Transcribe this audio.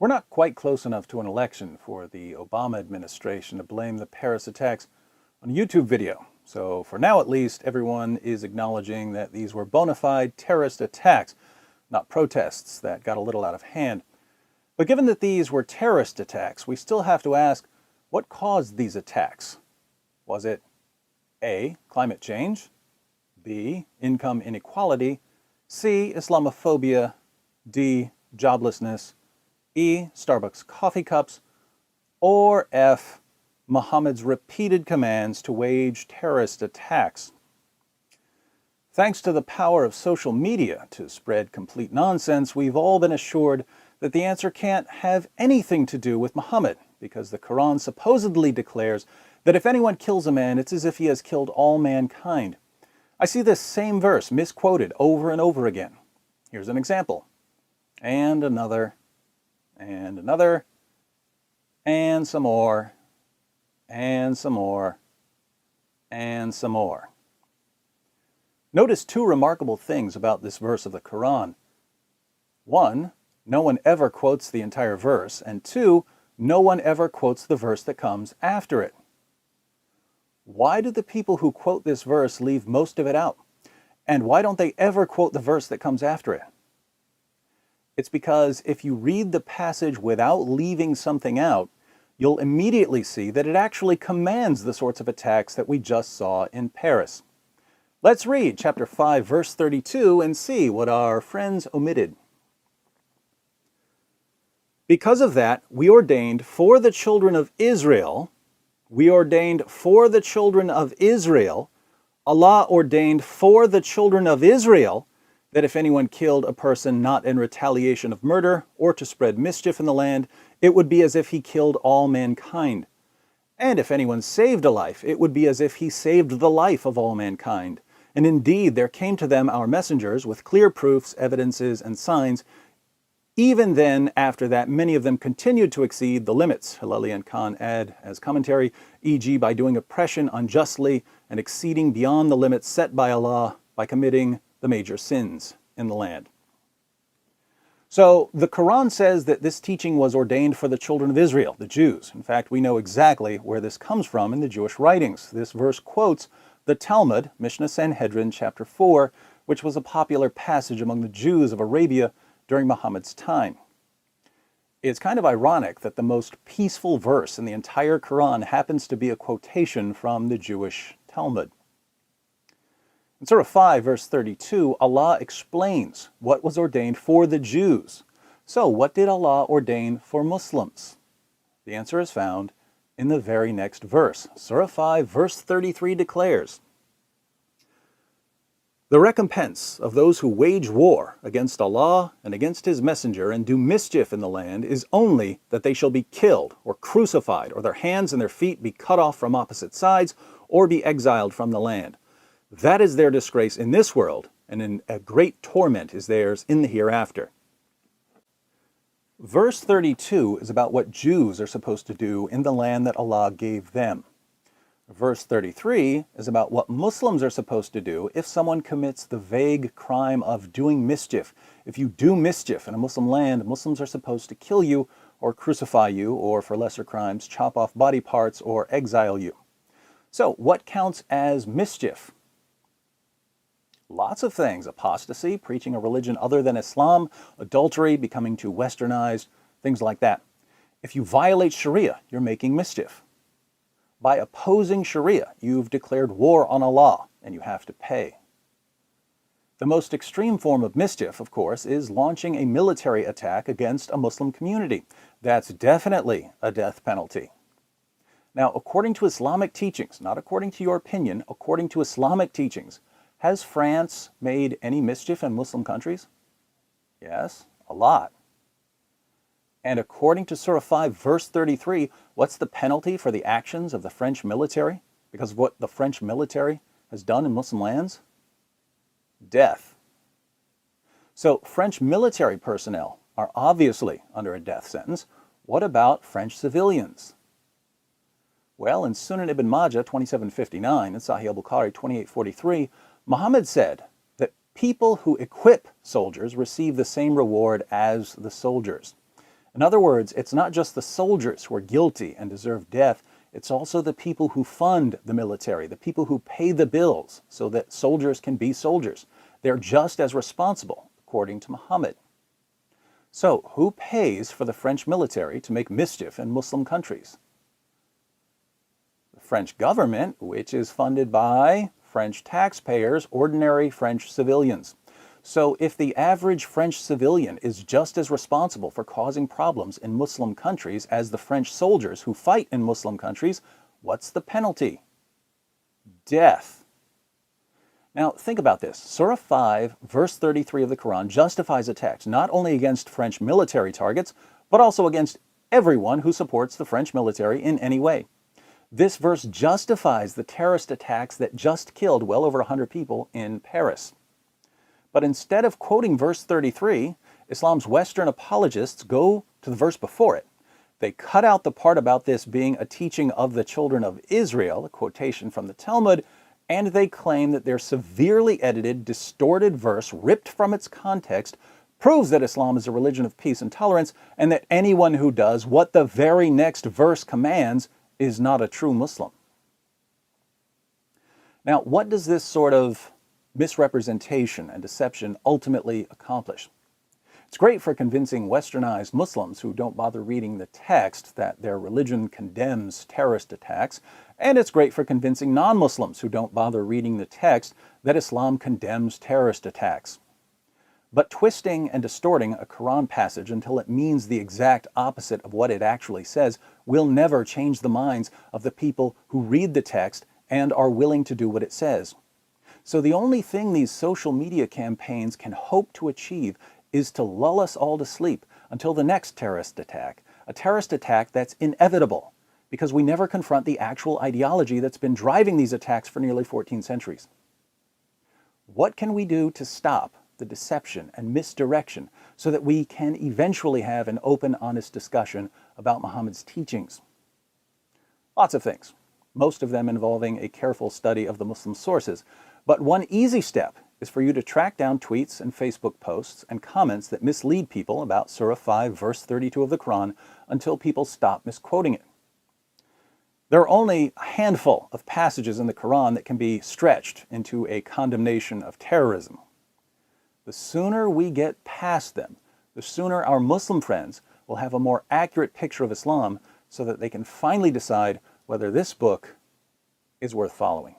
We're not quite close enough to an election for the Obama administration to blame the Paris attacks on a YouTube video. So for now at least, everyone is acknowledging that these were bona fide terrorist attacks, not protests that got a little out of hand. But given that these were terrorist attacks, we still have to ask, what caused these attacks? Was it A, climate change, B, income inequality, C, Islamophobia, D, joblessness, E, Starbucks coffee cups, or F, Muhammad's repeated commands to wage terrorist attacks? Thanks to the power of social media to spread complete nonsense, we've all been assured that the answer can't have anything to do with Muhammad, because the Quran supposedly declares that if anyone kills a man, it's as if he has killed all mankind. I see this same verse misquoted over and over again. Here's an example. And another, and another, and some more, and some more, and some more. Notice two remarkable things about this verse of the Quran. One, no one ever quotes the entire verse, and two, no one ever quotes the verse that comes after it. Why do the people who quote this verse leave most of it out? And why don't they ever quote the verse that comes after it? It's because if you read the passage without leaving something out, you'll immediately see that it actually commands the sorts of attacks that we just saw in Paris. Let's read chapter 5, verse 32 and see what our friends omitted. Because of that, we ordained for the children of Israel, Allah ordained for the children of Israel that if anyone killed a person not in retaliation of murder or to spread mischief in the land, it would be as if he killed all mankind. And if anyone saved a life, it would be as if he saved the life of all mankind. And indeed, there came to them our messengers with clear proofs, evidences, and signs. Even then, after that, many of them continued to exceed the limits, Halali and Khan add as commentary, e.g. by doing oppression unjustly and exceeding beyond the limits set by Allah by committing the major sins in the land. So the Quran says that this teaching was ordained for the children of Israel, the Jews. In fact, we know exactly where this comes from in the Jewish writings. This verse quotes the Talmud, Mishnah Sanhedrin, chapter 4, which was a popular passage among the Jews of Arabia during Muhammad's time. It's kind of ironic that the most peaceful verse in the entire Quran happens to be a quotation from the Jewish Talmud. In Surah 5, verse 32, Allah explains what was ordained for the Jews. So, what did Allah ordain for Muslims? The answer is found in the very next verse. Surah 5, verse 33 declares, "The recompense of those who wage war against Allah and against His Messenger and do mischief in the land is only that they shall be killed or crucified, or their hands and their feet be cut off from opposite sides, or be exiled from the land. That is their disgrace in this world, and in a great torment is theirs in the hereafter." Verse 32 is about what Jews are supposed to do in the land that Allah gave them. Verse 33 is about what Muslims are supposed to do if someone commits the vague crime of doing mischief. If you do mischief in a Muslim land, Muslims are supposed to kill you or crucify you, or for lesser crimes, chop off body parts or exile you. So what counts as mischief? Lots of things: apostasy, preaching a religion other than Islam, adultery, becoming too westernized, things like that. If you violate Sharia, you're making mischief. By opposing Sharia, you've declared war on Allah, and you have to pay. The most extreme form of mischief, of course, is launching a military attack against a Muslim community. That's definitely a death penalty. Now, according to Islamic teachings, not according to your opinion, according to Islamic teachings, has France made any mischief in Muslim countries? Yes, a lot. And according to Surah 5, verse 33, what's the penalty for the actions of the French military because of what the French military has done in Muslim lands? Death. So French military personnel are obviously under a death sentence. What about French civilians? Well, in Sunan ibn Majah 2759 and Sahih al-Bukhari 2843, Muhammad said that people who equip soldiers receive the same reward as the soldiers. In other words, it's not just the soldiers who are guilty and deserve death, it's also the people who fund the military, the people who pay the bills so that soldiers can be soldiers. They're just as responsible, according to Muhammad. So, who pays for the French military to make mischief in Muslim countries? The French government, which is funded by French taxpayers, ordinary French civilians. So if the average French civilian is just as responsible for causing problems in Muslim countries as the French soldiers who fight in Muslim countries, what's the penalty? Death. Now think about this. Surah 5, verse 33 of the Quran justifies attacks not only against French military targets, but also against everyone who supports the French military in any way. This verse justifies the terrorist attacks that just killed well over 100 people in Paris. But instead of quoting verse 33, Islam's Western apologists go to the verse before it. They cut out the part about this being a teaching of the children of Israel, a quotation from the Talmud, and they claim that their severely edited, distorted verse, ripped from its context, proves that Islam is a religion of peace and tolerance, and that anyone who does what the very next verse commands is not a true Muslim. Now, what does this sort of misrepresentation and deception ultimately accomplish? It's great for convincing westernized Muslims who don't bother reading the text that their religion condemns terrorist attacks, and it's great for convincing non-Muslims who don't bother reading the text that Islam condemns terrorist attacks. But twisting and distorting a Quran passage until it means the exact opposite of what it actually says will never change the minds of the people who read the text and are willing to do what it says. So the only thing these social media campaigns can hope to achieve is to lull us all to sleep until the next terrorist attack, a terrorist attack that's inevitable because we never confront the actual ideology that's been driving these attacks for nearly 14 centuries. What can we do to stop the deception and misdirection so that we can eventually have an open, honest discussion about Muhammad's teachings? Lots of things, most of them involving a careful study of the Muslim sources. But one easy step is for you to track down tweets and Facebook posts and comments that mislead people about Surah 5, verse 32 of the Quran until people stop misquoting it. There are only a handful of passages in the Quran that can be stretched into a condemnation of terrorism. The sooner we get past them, the sooner our Muslim friends will have a more accurate picture of Islam so that they can finally decide whether this book is worth following.